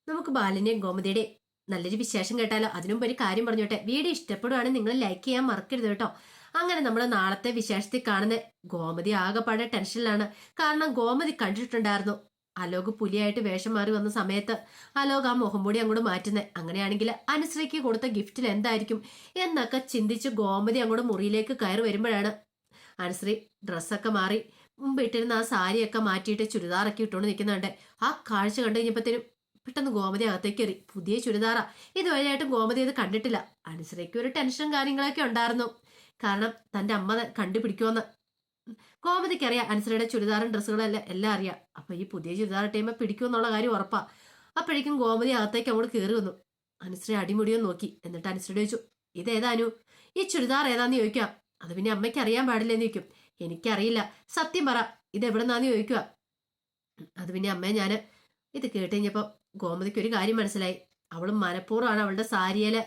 നമുക്ക് ബാലിന്റെയും ഗോമതിയുടെയും നല്ലൊരു വിശേഷം കേട്ടാലോ? അതിനുമുമ്പ് ഒരു കാര്യം പറഞ്ഞോട്ടെ. വീഡിയോ ഇഷ്ടപ്പെടുവാണെങ്കിൽ നിങ്ങൾ ലൈക്ക് ചെയ്യാൻ മറക്കരുത് കേട്ടോ. അങ്ങനെ നമ്മൾ നാളത്തെ വിശേഷത്തിൽ കാണുന്ന ഗോമതി ആകെപ്പാടെ ടെൻഷനിലാണ്. കാരണം ഗോമതി കണ്ടിട്ടുണ്ടായിരുന്നു അലോക് പുലിയായിട്ട് വേഷം മാറി വന്ന സമയത്ത് അലോക് ആ മുഖംമൂടി അങ്ങോട്ട് മാറ്റുന്നത്. അങ്ങനെയാണെങ്കിൽ അനുശ്രീക്ക് കൊടുത്ത ഗിഫ്റ്റിൽ എന്തായിരിക്കും എന്നൊക്കെ ചിന്തിച്ച് ഗോമതി അങ്ങോട്ട് മുറിയിലേക്ക് കയറി വരുമ്പോഴാണ് അനുശ്രീ ഡ്രസ്സൊക്കെ മാറി മുമ്പ് ഇട്ടിരുന്ന ആ സാരിയൊക്കെ മാറ്റിയിട്ട് ചുരിദാറൊക്കെ ഇട്ടുകൊണ്ട് നിൽക്കുന്നുണ്ട്. ആ കാഴ്ച കണ്ടു കഴിഞ്ഞപ്പോഴത്തേനും പെട്ടെന്ന് ഗോമതി അകത്തേക്ക് കയറി. പുതിയ ചുരിദാറാ. ഇതുവരെയായിട്ടും ഗോമതി ഇത് കണ്ടിട്ടില്ല. അനുശ്രീക്ക് ഒരു ടെൻഷനും കാര്യങ്ങളൊക്കെ ഉണ്ടായിരുന്നു. കാരണം തന്റെ അമ്മ കണ്ടുപിടിക്കുമെന്ന് ഗോമതിക്കറിയാം. അനുശ്രീയുടെ ചുരിദാറും ഡ്രസ്സുകളും എല്ലാം അറിയാം. അപ്പൊ ഈ പുതിയ ചുരിദാർ ഇട്ടുമ്പോൾ പിടിക്കുമെന്നുള്ള കാര്യം ഉറപ്പാ. അപ്പോഴേക്കും ഗോമതി അകത്തേക്ക് അങ്ങോട്ട് കയറി വന്നു. അനുശ്രീ അടിമുടിയോ നോക്കി. എന്നിട്ട് അനുശ്രീയോട് ചോദിച്ചു, ഇതേതാനു? ഈ ചുരിദാർ ഏതാന്ന് ചോദിക്കാം. അത് പിന്നെ അമ്മയ്ക്ക് അറിയാൻ പാടില്ലെന്ന് ചോദിക്കും. എനിക്കറിയില്ല, സത്യം പറ, ഇത് എവിടെന്നാന്ന് ചോദിക്കുക. അത് പിന്നെ അമ്മയെ ഞാൻ ഇത് കേട്ട് കഴിഞ്ഞപ്പോ ഗോമതിക്ക് ഒരു കാര്യം മനസ്സിലായി. അവളും മനഃപൂർവ്വമാണ് അവളുടെ സാരിയില്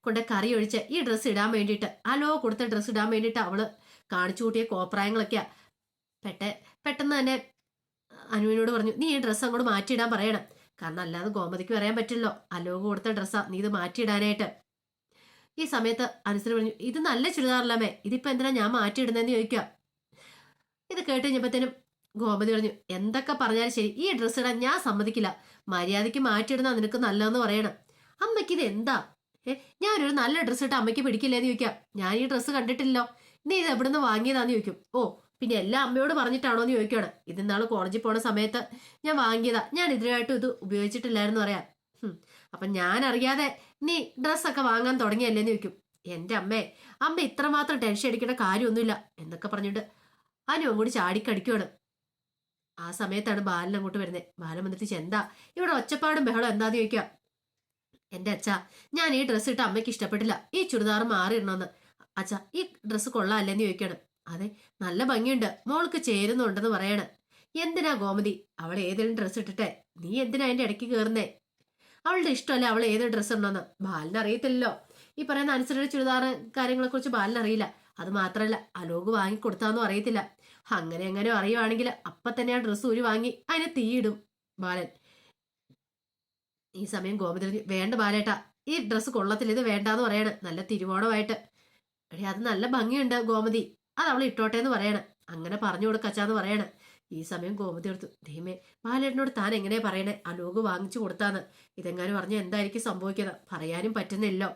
കൊണ്ട് കറി ഒഴിച്ച് ഈ ഡ്രസ്സ് ഇടാൻ വേണ്ടിയിട്ട്, അലോ കൊടുത്ത ഡ്രസ്സ് ഇടാൻ വേണ്ടിയിട്ട് അവള് കാണിച്ചു കൂട്ടിയ കോപ്രായങ്ങളൊക്കെയാ. പെട്ടെന്ന് തന്നെ അനുവിനോട് പറഞ്ഞു, നീ ഈ ഡ്രസ്സ് അങ്ങോട്ട് മാറ്റിയിടാൻ പറയണം. കാരണം അല്ലാതെ ഗോമതിക്ക് പറയാൻ പറ്റില്ലല്ലോ അലോക് കൊടുത്ത ഡ്രസ്സാ, നീ ഇത് മാറ്റിയിടാനായിട്ട്. ഈ സമയത്ത് അനുസരിച്ച് പറഞ്ഞു, ഇത് നല്ല ചുരിദാറില്ലാമേ, ഇതിപ്പോ എന്തിനാ ഞാൻ മാറ്റിയിടുന്നതെന്ന് ചോദിക്കുക. ഇത് കേട്ട് കഴിഞ്ഞപ്പോഴത്തേനും ഗോമതി പറഞ്ഞു, എന്തൊക്കെ പറഞ്ഞാലും ശരി, ഈ ഡ്രസ്സ് ഇടാൻ ഞാൻ സമ്മതിക്കില്ല. മര്യാദയ്ക്ക് മാറ്റിയിടുന്ന നിനക്ക് നല്ലതെന്ന് പറയണം. അമ്മയ്ക്ക് ഇത് എന്താ? ഞാനൊരു നല്ല ഡ്രസ്സ് ഇട്ട് അമ്മയ്ക്ക് പിടിക്കില്ലേന്ന് ചോദിക്കാം. ഞാൻ ഈ ഡ്രസ്സ് കണ്ടിട്ടില്ലല്ലോ, നീ ഇത് എവിടുന്ന് വാങ്ങിയതാന്ന് ചോദിക്കും. ഓ, പിന്നെ എല്ലാം അമ്മയോട് പറഞ്ഞിട്ടാണോ എന്ന് ചോദിക്കുകയാണ്. ഇത് നാളെ കോളേജിൽ പോണ സമയത്ത് ഞാൻ വാങ്ങിയതാ, ഞാൻ ഇതിനായിട്ടും ഇത് ഉപയോഗിച്ചിട്ടില്ലായിരുന്നു പറയാം. അപ്പൊ ഞാൻ അറിയാതെ നീ ഡ്രസ്സൊക്കെ വാങ്ങാൻ തുടങ്ങിയല്ലേന്ന് ചോദിക്കും. എന്റെ അമ്മ ഇത്രമാത്രം ടെൻഷൻ അടിക്കേണ്ട കാര്യമൊന്നുമില്ല എന്നൊക്കെ പറഞ്ഞിട്ട് അനുവും കൂടി ചാടിക്കടിക്കുവാണ്. ആ സമയത്താണ് ബാലൻ അങ്ങോട്ട് വരുന്നത്. ബാലൻ വന്നിട്ട്, എന്താ ഇവിടെ ഒച്ചപ്പാടും ബഹളം എന്താന്ന് ചോദിക്കാം. എന്റെ അച്ഛാ, ഞാൻ ഈ ഡ്രസ്സ് ഇട്ട് അമ്മയ്ക്ക് ഇഷ്ടപ്പെട്ടില്ല, ഈ ചുരിദാർ മാറിയിടണമെന്ന്. അച്ഛാ, ഈ ഡ്രസ്സ് കൊള്ളാമല്ലേന്ന് ചോദിക്കാണ്. അതെ, നല്ല ഭംഗിയുണ്ട്, മോൾക്ക് ചേരുന്നുണ്ടെന്ന് പറയാണ്. എന്തിനാ ഗോമതി അവൾ ഏതെങ്കിലും ഡ്രസ്സ് ഇട്ടിട്ടെ, നീ എന്തിനാ അതിന്റെ ഇടയ്ക്ക് കയറുന്നേ? അവളുടെ ഇഷ്ടമല്ല അവൾ ഏത് ഡ്രസ്സ് ഉണ്ടോന്ന്. ബാലിന് അറിയത്തില്ലല്ലോ. ഈ പറയുന്ന അനുസരിച്ച് ചുരിദാർ കാര്യങ്ങളെ കുറിച്ച് ബാലിന് അറിയില്ല. അത് മാത്രമല്ല അലോക് വാങ്ങിക്കൊടുത്താന്നും അറിയത്തില്ല. അങ്ങനെ അറിയുവാണെങ്കിൽ അപ്പൊ തന്നെ ആ ഡ്രസ്സ് ഊരി വാങ്ങി അതിനെ തീയിടും ബാലൻ. ഈ സമയം ഗോമതി പറഞ്ഞു, വേണ്ട ബാലേട്ടാ, ഈ ഡ്രസ്സ് കൊള്ളത്തില്ല, ഇത് വേണ്ടാന്ന് പറയണ്. നല്ല തിരുവോണമായിട്ട്. എടേ, അത് നല്ല ഭംഗിയുണ്ട് ഗോമതി, അത് അവൾ ഇട്ടോട്ടെ എന്ന് പറയണ്. അങ്ങനെ പറഞ്ഞു കൊടുക്കച്ചാന്ന് പറയണ്. ഈ സമയം ഗോമതി എടുത്തു, ദൈവമേ, ബാലേട്ടനോട് താൻ എങ്ങനെയാ പറയണേ അലോക് വാങ്ങിച്ചു കൊടുത്താന്ന്? ഇതെങ്ങാനും പറഞ്ഞ എന്തായിരിക്കും സംഭവിക്കുന്നത്? പറയാനും പറ്റുന്നില്ലോ.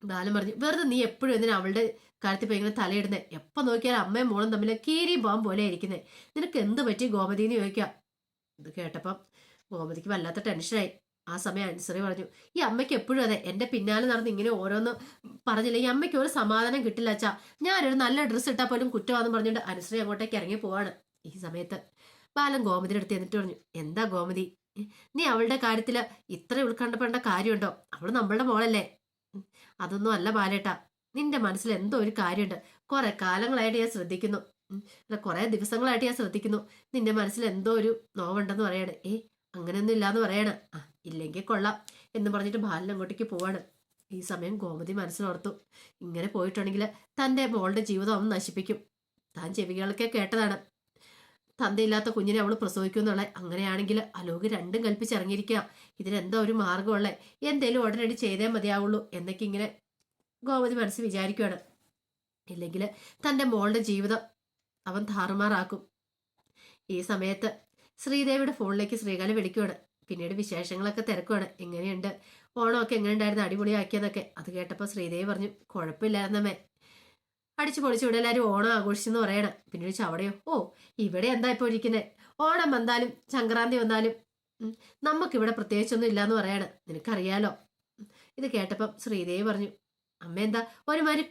ബാലൻ പറഞ്ഞു, വെറുതെ നീ എപ്പോഴും എന്തിനാ അവളുടെ കാര്യത്തിൽ ഇപ്പൊ ഇങ്ങനെ തലയിടുന്നേ? എപ്പൊ നോക്കിയാലും അമ്മയും മോളും തമ്മിൽ കീരിയും പാമ്പ് പോലെ ഇരിക്കുന്നേ. നിനക്ക് എന്ത് പറ്റി ഗോമതി എന്ന് ചോദിക്കാം. ഇത് കേട്ടപ്പം ഗോമതിക്ക് വല്ലാത്ത ടെൻഷനായി. ആ സമയം അനുസരി പറഞ്ഞു, ഈ അമ്മയ്ക്ക് എപ്പോഴും അതെ, എന്റെ പിന്നാലെ നടന്ന് ഇങ്ങനെ ഓരോന്ന് പറഞ്ഞില്ല ഈ അമ്മയ്ക്ക് ഒരു സമാധാനം കിട്ടില്ല അച്ഛാ. ഞാനൊരു നല്ല ഡ്രസ്സ് ഇട്ടാൽ പോലും കുറ്റമാണെന്ന് പറഞ്ഞിട്ട് അനുസരി അങ്ങോട്ടേക്ക് ഇറങ്ങി പോവാണ്. ഈ സമയത്ത് ബാലൻ ഗോമതിയുടെ അടുത്ത് എന്നിട്ട് പറഞ്ഞു, എന്താ ഗോമതി, നീ അവളുടെ കാര്യത്തില് ഇത്ര ഉത്കണ്ഠപ്പെടേണ്ട കാര്യമുണ്ടോ? അവള് നമ്മളുടെ മോളല്ലേ. അതൊന്നും അല്ല ബാലേട്ടാ, നിന്റെ മനസ്സിൽ എന്തോ ഒരു കാര്യമുണ്ട്. കുറെ കാലങ്ങളായിട്ട് ഞാൻ ശ്രദ്ധിക്കുന്നു, കുറെ ദിവസങ്ങളായിട്ട് ഞാൻ ശ്രദ്ധിക്കുന്നു. നിന്റെ മനസ്സിൽ എന്തോ ഒരു നോവുണ്ടെന്ന് പറയണേ. അങ്ങനെയൊന്നും ഇല്ലാന്ന് പറയണ. ഇല്ലെങ്കിൽ കൊള്ളാം എന്ന് പറഞ്ഞിട്ട് ബാലൻ അങ്ങോട്ടേക്ക് പോവാണ്. ഈ സമയം ഗോമതി മനസ്സിലോർത്തു, ഇങ്ങനെ പോയിട്ടുണ്ടെങ്കിൽ തന്റെ മോളുടെ ജീവിതം അവൻ നശിപ്പിക്കും. താൻ ചെവികളൊക്കെ കേട്ടതാണ് തന്തയില്ലാത്ത കുഞ്ഞിനെ അവൾ പ്രസവിക്കുന്നുള്ള. അങ്ങനെയാണെങ്കിൽ അലോക് രണ്ടും കൽപ്പിച്ചിറങ്ങിയിരിക്കുക. ഇതിനെന്താ ഒരു മാർഗമുള്ളേ? എന്തേലും ഉടനടി ചെയ്തേ മതിയാവുള്ളൂ എന്നൊക്കെ ഇങ്ങനെ ഗോമതി മനസ്സ് വിചാരിക്കുകയാണ്. ഇല്ലെങ്കിൽ തന്റെ മോളുടെ ജീവിതം അവൻ താറുമാറാക്കും. ഈ സമയത്ത് ശ്രീദേവിയുടെ ഫോണിലേക്ക് ശ്രീകാലം വിളിക്കുവാണ്. പിന്നീട് വിശേഷങ്ങളൊക്കെ തിരക്കുവാണ്. എങ്ങനെയുണ്ട് ഓണമൊക്കെ, എങ്ങനെയുണ്ടായിരുന്നു, അടിപൊളിയാക്കിയെന്നൊക്കെ. അത് കേട്ടപ്പോൾ ശ്രീദേവി പറഞ്ഞു, കുഴപ്പമില്ലായിരുന്നമ്മേ, അടിച്ചു പൊളിച്ചു ഇവിടെ എല്ലാവരും ഓണം ആഘോഷിച്ചെന്ന് പറയണം. പിന്നെ ചവടയോ, ഓ ഇവിടെ എന്താ ഇപ്പോൾ ഇരിക്കുന്നത്? ഓണം വന്നാലും സംക്രാന്തി വന്നാലും നമുക്കിവിടെ പ്രത്യേകിച്ചൊന്നും ഇല്ലാന്ന് പറയാണ്. നിനക്കറിയാലോ. ഇത് കേട്ടപ്പം ശ്രീദേവി പറഞ്ഞു, അമ്മ എന്താ ഒരുമാതിരി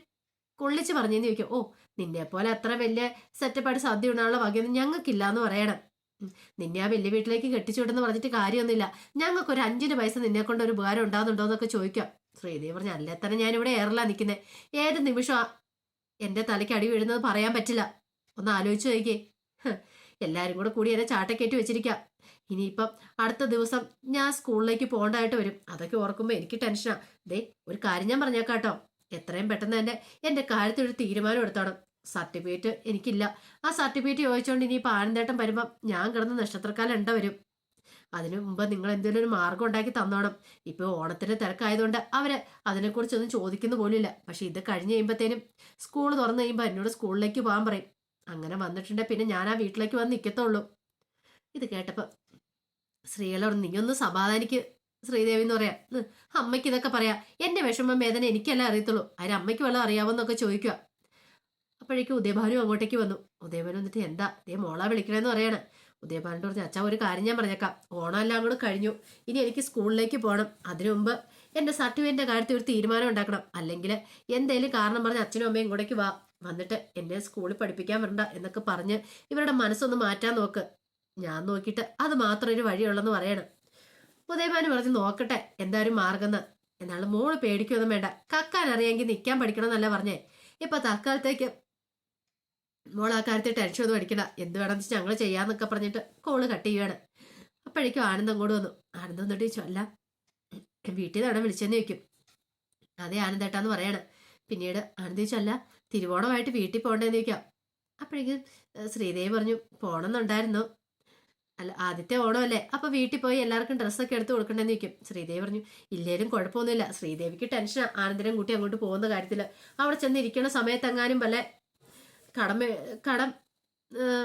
കൊള്ളിച്ച് പറഞ്ഞെന്ന് ചോദിക്കും. ഓ, നിന്നെ പോലെ അത്ര വലിയ സെറ്റപ്പായിട്ട് സദ്യ ഉണ്ടാകാനുള്ള വകയൊന്നും ഞങ്ങൾക്കില്ലാന്ന് പറയണം. നിന്നെ ആ വലിയ വീട്ടിലേക്ക് കെട്ടിച്ചുവിട്ടെന്ന് പറഞ്ഞിട്ട് കാര്യമൊന്നുമില്ല. ഞങ്ങൾക്കൊരു 5 പൈസ നിന്നെ കൊണ്ട് ഒരു ഉപകാരം ഉണ്ടാകുന്നുണ്ടോ എന്നൊക്കെ ചോദിക്കാം. ശ്രീദേവി പറഞ്ഞു, അല്ലേ തന്നെ ഞാനിവിടെ ഏറലാ നിൽക്കുന്നത്. ഏത് നിമിഷം എന്റെ തലയ്ക്ക് അടി വീഴുന്നത് പറയാൻ പറ്റില്ല. ഒന്ന് ആലോചിച്ച് നോക്കിക്കേ. എല്ലാരും കൂടി എന്നെ ചാട്ടക്കേറ്റി വെച്ചിരിക്കാം. ഇനിയിപ്പം അടുത്ത ദിവസം ഞാൻ സ്കൂളിലേക്ക് പോകേണ്ടതായിട്ട് വരും. അതൊക്കെ ഓർക്കുമ്പോൾ എനിക്ക് ടെൻഷനാ. ദേ, ഒരു കാര്യം ഞാൻ പറഞ്ഞേക്കാട്ടോ, എത്രയും പെട്ടെന്ന് തന്നെ എന്റെ കാര്യത്തിൽ ഒരു തീരുമാനം എടുത്തോണം. സർട്ടിഫിക്കറ്റ് എനിക്കില്ല. ആ സർട്ടിഫിക്കറ്റ് ചോദിച്ചോണ്ട് ഇനിയിപ്പോൾ ആനന്ദേട്ടൻ വരുമ്പം ഞാൻ കിടന്ന് നക്ഷത്രക്കാലം വരും. അതിനു മുമ്പ് നിങ്ങൾ എന്തെങ്കിലും ഒരു മാർഗം ഉണ്ടാക്കി തന്നോണം. ഇപ്പൊ ഓണത്തിന്റെ തിരക്കായതുകൊണ്ട് അവര് അതിനെക്കുറിച്ചൊന്നും ചോദിക്കുന്ന പോലുമില്ല. പക്ഷെ ഇത് കഴിഞ്ഞ് കഴിയുമ്പോഴത്തേനും സ്കൂൾ തുറന്നു കഴിയുമ്പോൾ എന്നോട് സ്കൂളിലേക്ക് പോകാൻ പറയും. അങ്ങനെ വന്നിട്ടുണ്ടെ പിന്നെ ഞാൻ ആ വീട്ടിലേക്ക് വന്ന് നിൽക്കത്തുള്ളൂ. ഇത് കേട്ടപ്പോ ശ്രീകല നീ ഒന്ന് സമാധാനിക്ക് ശ്രീദേവി എന്ന് പറയാം. അമ്മയ്ക്ക് ഇതൊക്കെ പറയാം. എന്റെ വിഷമം വേദന എനിക്കല്ല അറിയത്തുള്ളൂ. അതിന് അമ്മയ്ക്ക് വല്ലതും അറിയാവോന്നൊക്കെ ചോദിക്കുക. അപ്പോഴേക്കും ഉദയഭാനു അങ്ങോട്ടേക്ക് വന്നു. ഉദയഭാനു എന്നിട്ട് എന്താ ദേ മോളാ വിളിക്കണേന്ന് പറയാണ്. ഉദയഭാനു പറഞ്ഞു, അച്ഛാ ഒരു കാര്യം ഞാൻ പറഞ്ഞേക്കാം. ഓണം എല്ലാം കൂടെ കഴിഞ്ഞു. ഇനി എനിക്ക് സ്കൂളിലേക്ക് പോകണം. അതിനു മുമ്പ് എന്റെ സർട്ടിഫിക്കറ്റിന്റെ കാര്യത്തിൽ ഒരു തീരുമാനം ഉണ്ടാക്കണം. അല്ലെങ്കിൽ എന്തേലും കാരണം പറഞ്ഞ് അച്ഛനും അമ്മയും ഇങ്ങോട്ടേക്ക് വാ, വന്നിട്ട് എന്നെ സ്കൂളിൽ പഠിപ്പിക്കാൻ വരണ്ട എന്നൊക്കെ പറഞ്ഞ് ഇവരുടെ മനസ്സൊന്ന് മാറ്റാൻ നോക്ക്. ഞാൻ നോക്കിയിട്ട് അത് മാത്രം ഒരു വഴിയുള്ളെന്ന് പറയണം. ഉദയഭാനു പറഞ്ഞ് നോക്കട്ടെ എന്താ ഒരു മാർഗം. എന്നാലും മോള് പേടിക്കൊന്നും വേണ്ട. കക്കാൻ അറിയാമെങ്കിൽ നിൽക്കാൻ പഠിക്കണമെന്നല്ല പറഞ്ഞേ. ഇപ്പൊ തൽക്കാലത്തേക്ക് മോൾ ആ കാര്യത്തിൽ ടെൻഷൻ ഒന്നും അടിക്കണ്ട. എന്ത് വേണമെന്ന് വെച്ചാൽ ഞങ്ങൾ ചെയ്യാന്നൊക്കെ പറഞ്ഞിട്ട് കോള് കട്ട് ചെയ്യുകയാണ്. അപ്പോഴേക്കും ആനന്ദം അങ്ങോട്ട് വന്നു. ആനന്ദം എന്നിട്ട് ചോദിച്ചു, അല്ല വീട്ടിൽ നിന്ന് അവിടെ വിളിച്ചെന്ന് ചോദിക്കും. അതേ ആനന്ദേട്ടാന്ന് പറയണം. പിന്നീട് ആനന്ദ ചോദിച്ചു, അല്ല തിരുവോണമായിട്ട് വീട്ടിൽ പോകണ്ടേന്ന് ചോദിക്കാം. അപ്പോഴേക്കും ശ്രീദേവി പറഞ്ഞു, പോണമെന്നുണ്ടായിരുന്നു. അല്ല ആദ്യത്തെ ഓണമല്ലേ, അപ്പൊ വീട്ടിൽ പോയി എല്ലാവർക്കും ഡ്രസ്സൊക്കെ എടുത്ത് കൊടുക്കണ്ടെന്ന് ചോദിക്കും. ശ്രീദേവി പറഞ്ഞു, ഇല്ലേലും കുഴപ്പമൊന്നുമില്ല. ശ്രീദേവിക്ക് ടെൻഷൻ ആനന്ദരം കൂട്ടി അങ്ങോട്ട് പോകുന്ന കാര്യത്തില്. അവിടെ ചെന്ന് ഇരിക്കുന്ന സമയത്തെങ്ങാനും വല്ല കടം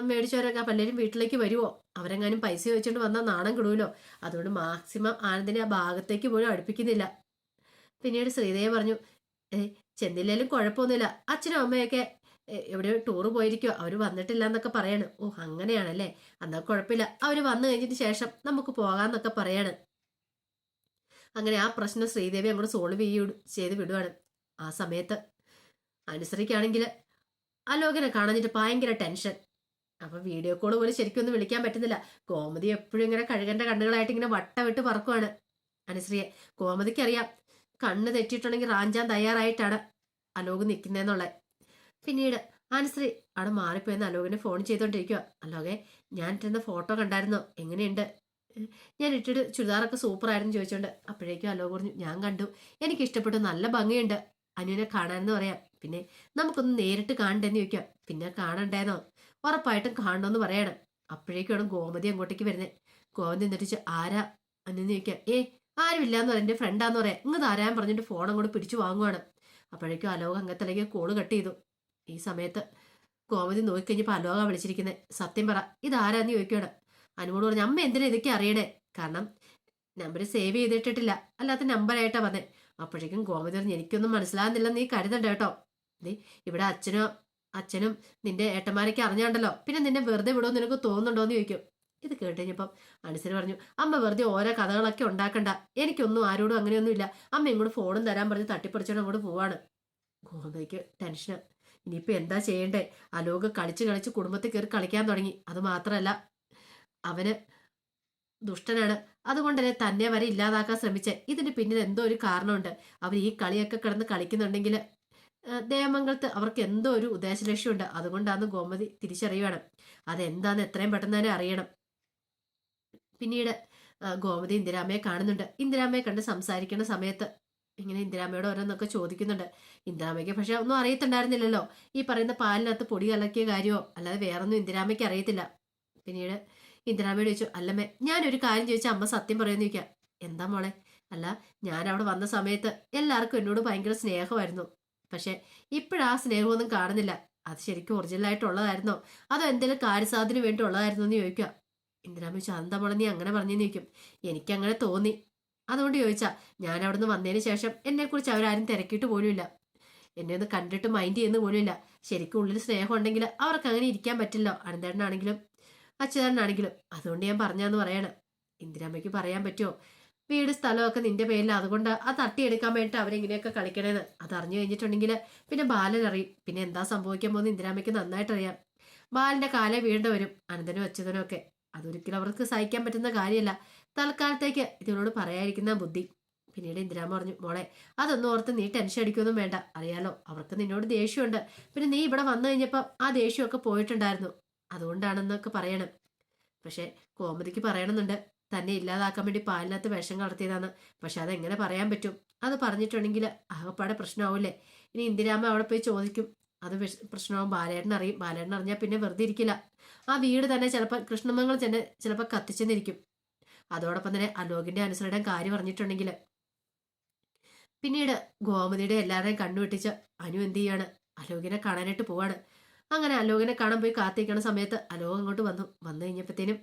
മേടിച്ചവരൊക്കെ പലരും വീട്ടിലേക്ക് വരുമോ, അവരെങ്ങാനും പൈസ ചോദിച്ചുകൊണ്ട് വന്നാൽ നാണം കിടൂലോ. അതുകൊണ്ട് മാക്സിമം ആനന്ദിനെ ആ ഭാഗത്തേക്ക് പോലും അടുപ്പിക്കുന്നില്ല. പിന്നീട് ശ്രീദേവി പറഞ്ഞു, ചെന്നില്ലേലും കുഴപ്പമൊന്നുമില്ല. അച്ഛനും അമ്മയൊക്കെ എവിടെയോ ടൂറ് പോയിരിക്കോ, അവര് വന്നിട്ടില്ല എന്നൊക്കെ പറയാണ്. ഓ അങ്ങനെയാണല്ലേ, എന്നാൽ കുഴപ്പമില്ല. അവര് വന്നു കഴിഞ്ഞിട്ട് ശേഷം നമുക്ക് പോകാന്നൊക്കെ പറയാണ്. അങ്ങനെ ആ പ്രശ്നം ശ്രീദേവി അങ്ങോട്ട് സോൾവ് ചെയ്ത് വിടുവാണ്. ആ സമയത്ത് അനുസരിക്കാണെങ്കിൽ അലോകനെ കാണാഞ്ഞിട്ട് ഭയങ്കര ടെൻഷൻ. അപ്പൊ വീഡിയോ കോൾ പോലും ശരിക്കും ഒന്നും വിളിക്കാൻ പറ്റുന്നില്ല. ഗോമതി എപ്പോഴും ഇങ്ങനെ കഴുകന്റെ കണ്ണുകളായിട്ട് ഇങ്ങനെ വട്ടവിട്ട് പറക്കുവാണ് അനുശ്രീയെ. ഗോമതിക്ക് അറിയാം കണ്ണ് തെറ്റിയിട്ടുണ്ടെങ്കിൽ റാഞ്ചാൻ തയ്യാറായിട്ടാണ് അലോക് നിൽക്കുന്നതെന്നുള്ളത്. പിന്നീട് അനുശ്രീ അവിടെ മാറിപ്പോയെന്ന് അലോകിനെ ഫോൺ ചെയ്തോണ്ടിരിക്കുക. അലോകെ ഞാൻ ഇട്ടിരുന്ന ഫോട്ടോ കണ്ടായിരുന്നോ, എങ്ങനെയുണ്ട്? ഞാൻ ഇട്ടിട്ട് ചുരിദാറൊക്കെ സൂപ്പറായിരുന്നു ചോദിച്ചോണ്ട്. അപ്പോഴേക്കും അലോക് പറഞ്ഞു, ഞാൻ കണ്ടു, എനിക്ക് ഇഷ്ടപ്പെട്ടു, നല്ല ഭംഗിയുണ്ട്, അനുവിനെ കാണാനെന്ന് പറയാം. പിന്നെ നമുക്കൊന്ന് നേരിട്ട് കാണണ്ടെന്ന് ചോദിക്കാം. പിന്നെ കാണണ്ടേന്നോ, ഉറപ്പായിട്ടും കാണണമെന്ന് പറയണം. അപ്പോഴേക്കാണ് ഗോമതി അങ്ങോട്ടേക്ക് വരുന്നത്. ഗോമതി എന്നിട്ട് ആരാ അന്നെന്ന് ചോദിക്കാം. ആരുമില്ലാന്ന് പറയാം, എന്റെ ഫ്രണ്ടാന്ന് പറയാം. ഇങ്ങ് ആരാൻ പറഞ്ഞിട്ട് ഫോൺ അങ്ങോട്ട് പിടിച്ചു വാങ്ങുവാണ്. അപ്പോഴേക്കും അലോക് അങ്ങനത്തേക്ക് കോള് കട്ട് ചെയ്തു. ഈ സമയത്ത് ഗോമതി നോക്കിക്കഴിഞ്ഞപ്പോൾ അലോക വിളിച്ചിരിക്കുന്നത്. സത്യം പറ ഇതാരാന്ന് ചോദിക്കുകയാണ്. അനുമോട് പറഞ്ഞു, അമ്മ എന്തിനാ ഇതൊക്കെ അറിയണേ, കാരണം നമ്പർ സേവ് ചെയ്തിട്ടിട്ടില്ല, അല്ലാത്ത നമ്പറായിട്ടാ വന്നേ. അപ്പോഴേക്കും ഗോമതി പറഞ്ഞു, എനിക്കൊന്നും മനസ്സിലാകുന്നില്ല, നീ കരുതണ്ട കേട്ടോ. നീ ഇവിടെ അച്ഛനും നിന്റെ ഏട്ടന്മാരൊക്കെ അറിഞ്ഞാണ്ടല്ലോ, പിന്നെ നിന്നെ വെറുതെ വിടുമെന്ന് നിനക്ക് തോന്നുന്നുണ്ടോ എന്ന് ചോദിക്കും. ഇത് കേട്ടുകഴിഞ്ഞപ്പം അനുസരി പറഞ്ഞു, അമ്മ വെറുതെ ഓരോ കഥകളൊക്കെ ഉണ്ടാക്കണ്ട, എനിക്കൊന്നും ആരോടും അങ്ങനെയൊന്നും ഇല്ല. അമ്മ ഇങ്ങോട്ട് ഫോണും തരാൻ പറഞ്ഞ് തട്ടിപ്പറിച്ചോണ്ട് അങ്ങോട്ട് പോവാണ്. ഗോമതിക്ക് ടെൻഷന്. ഇനിയിപ്പോ എന്താ ചെയ്യണ്ടേ? അലോക് കളിച്ച് കുടുംബത്തിൽ കയറി കളിക്കാൻ തുടങ്ങി. അത് മാത്രമല്ല അവന് ദുഷ്ടനാണ്. അതുകൊണ്ട് തന്നെ വരെ ഇല്ലാതാക്കാൻ ശ്രമിച്ചേ. ഇതിന് പിന്നിൽ എന്തോ ഒരു കാരണമുണ്ട്. അവർ ഈ കളിയൊക്കെ കിടന്ന് കളിക്കുന്നുണ്ടെങ്കിൽ ദേവമംഗലത്ത് അവർക്ക് എന്തോ ഒരു ഉദ്ദേശലക്ഷ്യമുണ്ട്. അതുകൊണ്ടാണ് ഗോമതി തിരിച്ചറിയുവാണ്. അതെന്താന്ന് എത്രയും പെട്ടെന്ന് തന്നെ അറിയണം. പിന്നീട് ഗോമതി ഇന്ദിരാമ്മയെ കാണുന്നുണ്ട്. ഇന്ദിരാമ്മയെ കണ്ട് സംസാരിക്കുന്ന സമയത്ത് ഇങ്ങനെ ഇന്ദിരാമ്മയോട് ഓരോന്നൊക്കെ ചോദിക്കുന്നുണ്ട്. ഇന്ദിരാമ്മയ്ക്ക് പക്ഷെ ഒന്നും അറിയത്തുണ്ടായിരുന്നില്ലല്ലോ, ഈ പറയുന്ന പാലിനകത്ത് പൊടി കലക്കിയ കാര്യമോ അല്ലാതെ വേറൊന്നും ഇന്ദിരാമ്മയ്ക്ക് അറിയത്തില്ല. പിന്നീട് ഇന്ദിരാമ്മയോട് ചോദിച്ചു, അല്ലമ്മേ ഞാനൊരു കാര്യം ചോദിച്ചാൽ അമ്മ സത്യം പറയുമെന്ന് ചോദിക്കാം. എന്താ മോളെ? അല്ല ഞാൻ അവിടെ വന്ന സമയത്ത് എല്ലാവർക്കും എന്നോട് ഭയങ്കര സ്നേഹമായിരുന്നു. പക്ഷെ ഇപ്പോഴാ സ്നേഹമൊന്നും കാണുന്നില്ല. അത് ശരിക്കും ഒറിജിനലായിട്ടുള്ളതായിരുന്നോ അതോ എന്തെങ്കിലും കാര്യസാധന വേണ്ടി ഉള്ളതായിരുന്നോ എന്ന് ചോദിക്കുക. ഇന്ദിരാമ്മ ചോദിച്ചു, എന്താ മോളെ നീ അങ്ങനെ പറഞ്ഞെന്ന് ചോദിക്കും. എനിക്കങ്ങനെ തോന്നി, അതുകൊണ്ട് ചോദിച്ചാ. ഞാൻ അവിടുന്ന് വന്നതിന് ശേഷം എന്നെക്കുറിച്ച് അവരാരും തിരക്കിയിട്ട് പോലുമില്ല, എന്നെ ഒന്ന് കണ്ടിട്ട് മൈൻഡ് ചെയ്യുന്ന പോലുമില്ല. ശരിക്കും ഉള്ളിൽ സ്നേഹം ഉണ്ടെങ്കിൽ അവർക്ക് അങ്ങനെ ഇരിക്കാൻ പറ്റില്ലോ, അനന്തേട്ടനാണെങ്കിലും അച്യുതാരനാണെങ്കിലും. അതുകൊണ്ട് ഞാൻ പറഞ്ഞാന്ന് പറയണം. ഇന്ദിരാമ്മയ്ക്ക് പറയാൻ പറ്റുമോ വീട് സ്ഥലമൊക്കെ നിന്റെ പേരിൽ, അതുകൊണ്ട് അത് തട്ടിയെടുക്കാൻ വേണ്ടിയിട്ട് അവരെങ്ങനെയൊക്കെ കളിക്കണേന്ന്. അത് അറിഞ്ഞു കഴിഞ്ഞിട്ടുണ്ടെങ്കിൽ പിന്നെ ബാലൻ അറിയും. പിന്നെ എന്താ സംഭവിക്കാൻ പോകുന്നത് ഇന്ദിരാമ്മയ്ക്ക് നന്നായിട്ട് അറിയാം. ബാലന്റെ കാലേ വീണ്ട വരും അനന്തനും അച്യുതനും ഒക്കെ. അതൊരിക്കലും അവർക്ക് സഹിക്കാൻ പറ്റുന്ന കാര്യമല്ല. തൽക്കാലത്തേക്ക് ഇതിനോട് പറയാതിരിക്കുന്ന ബുദ്ധി. പിന്നീട് ഇന്ദിരാമ്മ പറഞ്ഞു, മോളെ അതൊന്നും ഓർത്ത് നീ ടെൻഷൻ അടിക്കൊന്നും വേണ്ട. അറിയാലോ അവർക്ക് നിന്നോട് ദേഷ്യമുണ്ട്. പിന്നെ നീ ഇവിടെ വന്നു കഴിഞ്ഞപ്പോൾ ആ ദേഷ്യമൊക്കെ പോയിട്ടുണ്ടായിരുന്നു, അതുകൊണ്ടാണെന്നൊക്കെ പറയണം. പക്ഷെ കോമതിക്ക് പറയണമെന്നുണ്ട്, തന്നെ ഇല്ലാതാക്കാൻ വേണ്ടി പാലിനകത്ത് വിഷം കലർത്തിയതാണ്. പക്ഷെ അതെങ്ങനെ പറയാൻ പറ്റും? അത് പറഞ്ഞിട്ടുണ്ടെങ്കിൽ ആകപ്പാടെ പ്രശ്നമാവില്ലേ? ഇനി ഇന്ദിരാമ്മ അവിടെ പോയി ചോദിക്കും, അത് പ്രശ്നമാവും. ബാലേട്ടൻ അറിയും. ബാലേട്ടൻ അറിഞ്ഞാൽ പിന്നെ വെറുതെ ഇരിക്കില്ല. ആ വീട് തന്നെ ചിലപ്പോൾ കൃഷ്ണമംഗലം തന്നെ ചിലപ്പോൾ കത്തിച്ചെന്നിരിക്കും. അതോടൊപ്പം തന്നെ അലോകിന്റെ അനുസരണയുടെ കാര്യം പറഞ്ഞിട്ടുണ്ടെങ്കിൽ പിന്നീട് ഗോമതിയുടെ എല്ലാവരുടെയും കണ്ണുവെട്ടിച്ച് അനു എന്ത് ചെയ്യാണ്, അലോകിനെ കാണാനായിട്ട് പോവാണ്. അങ്ങനെ അലോകിനെ കാണാൻ പോയി കാത്തിരിക്കണ സമയത്ത് അലോക് അങ്ങോട്ട് വന്നു കഴിഞ്ഞപ്പോഴത്തേനും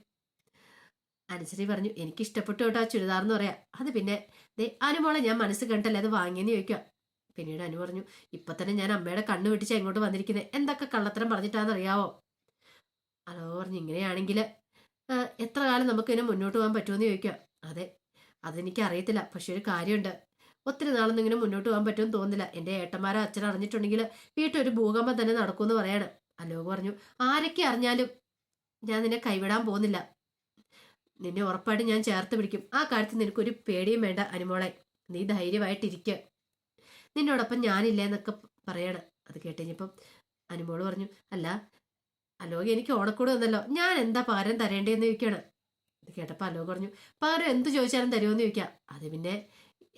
അനുശ്രീ പറഞ്ഞു, എനിക്ക് ഇഷ്ടപ്പെട്ടു കേട്ടോ ആ ചുരിദാർ എന്ന് പറയാം. അത് പിന്നെ ദേ അനുമോളെ ഞാൻ മനസ്സ് കണ്ടല്ലേ അത് വാങ്ങിയെന്ന് ചോദിക്കുക. പിന്നീട് അനു പറഞ്ഞു, ഇപ്പൊ തന്നെ ഞാൻ അമ്മയുടെ കണ്ണ് വെട്ടിച്ചാ ഇങ്ങോട്ട് വന്നിരിക്കുന്നത്, എന്തൊക്കെ കള്ളത്തരം പറഞ്ഞിട്ടാന്ന് അറിയാവോ. അലോ പറഞ്ഞു, ഇങ്ങനെയാണെങ്കിൽ എത്ര കാലം നമുക്ക് ഇതിനെ മുന്നോട്ട് പോകാൻ പറ്റുമെന്ന് ചോദിക്കുക. അതെ, അതെനിക്ക് അറിയത്തില്ല, പക്ഷെ ഒരു കാര്യമുണ്ട്, ഒത്തിരി നാളൊന്നും ഇങ്ങനെ മുന്നോട്ട് പോകാൻ പറ്റുമെന്ന് തോന്നുന്നില്ല. എൻ്റെ ഏട്ടന്മാരോ അച്ഛൻ അറിഞ്ഞിട്ടുണ്ടെങ്കിൽ വീട്ടൊരു ഭൂകമ്പം തന്നെ നടക്കുമെന്ന് പറയാണ്. അലോക് പറഞ്ഞു, ആരൊക്കെ അറിഞ്ഞാലും ഞാൻ നിന്നെ കൈവിടാൻ പോകുന്നില്ല, നിന്നെ ഉറപ്പായിട്ട് ഞാൻ ചേർത്ത് പിടിക്കും. ആ കാര്യത്തിൽ നിനക്കൊരു പേടിയും വേണ്ട അനുമോളെ, നീ ധൈര്യമായിട്ടിരിക്കുക, നിന്നോടൊപ്പം ഞാനില്ല എന്നൊക്കെ പറയാണ്. അത് കേട്ടുകഴിഞ്ഞപ്പം അനുമോള് പറഞ്ഞു, അല്ല അലോക് എനിക്ക് ഓണക്കൂട് വന്നല്ലോ, ഞാൻ എന്താ പകരം തരേണ്ടതെന്ന് ചോദിക്കുകയാണ്. ഇത് കേട്ടപ്പോൾ അലോക് പറഞ്ഞു, പകരം എന്ത് ചോദിച്ചാലും തരുമെന്ന് ചോദിക്കാം. അത് പിന്നെ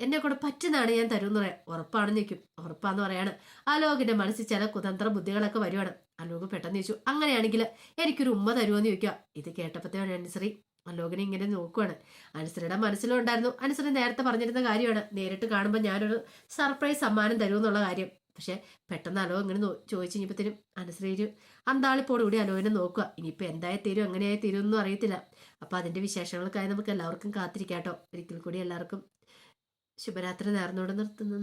എന്നെ കൂടെ പറ്റുന്നതാണ് ഞാൻ തരുമെന്ന് പറയാം. ഉറപ്പാണെന്ന് ചോദിക്കും. ഉറപ്പാന്ന് പറയാണ്. അലോകിന്റെ മനസ്സിൽ ചില കുതന്ത്ര ബുദ്ധികളൊക്കെ വരുവാണ്. അലോക് പെട്ടെന്ന് ചോദിച്ചു, അങ്ങനെയാണെങ്കിൽ എനിക്കൊരു ഉമ്മ തരുമെന്ന് ചോദിക്കുക. ഇത് കേട്ടപ്പോഴത്തേക്കാണ് അനുശ്രീ അലോകിനെ ഇങ്ങനെ നോക്കുവാണ്. അനുശ്രീയുടെ മനസ്സിലും ഉണ്ടായിരുന്നു, അനുശ്രീ നേരത്തെ പറഞ്ഞിരുന്ന കാര്യമാണ്, നേരിട്ട് കാണുമ്പോൾ ഞാനൊരു സർപ്രൈസ് സമ്മാനം തരുമെന്നുള്ള കാര്യം. പക്ഷെ പെട്ടെന്ന് അലോ ഇങ്ങനെ ചോദിച്ചു കഴിഞ്ഞപ്പോഴത്തേനും അനുശ്രീ ഒരു അന്താളിപ്പോടുകൂടി അലോവിനെ നോക്കുക. ഇനിയിപ്പോൾ എന്തായി തീരും എങ്ങനെയായി തീരും ഒന്നും അറിയത്തില്ല. അപ്പോൾ അതിൻ്റെ വിശേഷങ്ങൾക്കായി നമുക്ക് എല്ലാവർക്കും കാത്തിരിക്കാം കേട്ടോ. ഒരിക്കൽ കൂടി എല്ലാവർക്കും ശുഭരാത്രി നേർന്നുകൊണ്ട് നിർത്തുന്നു.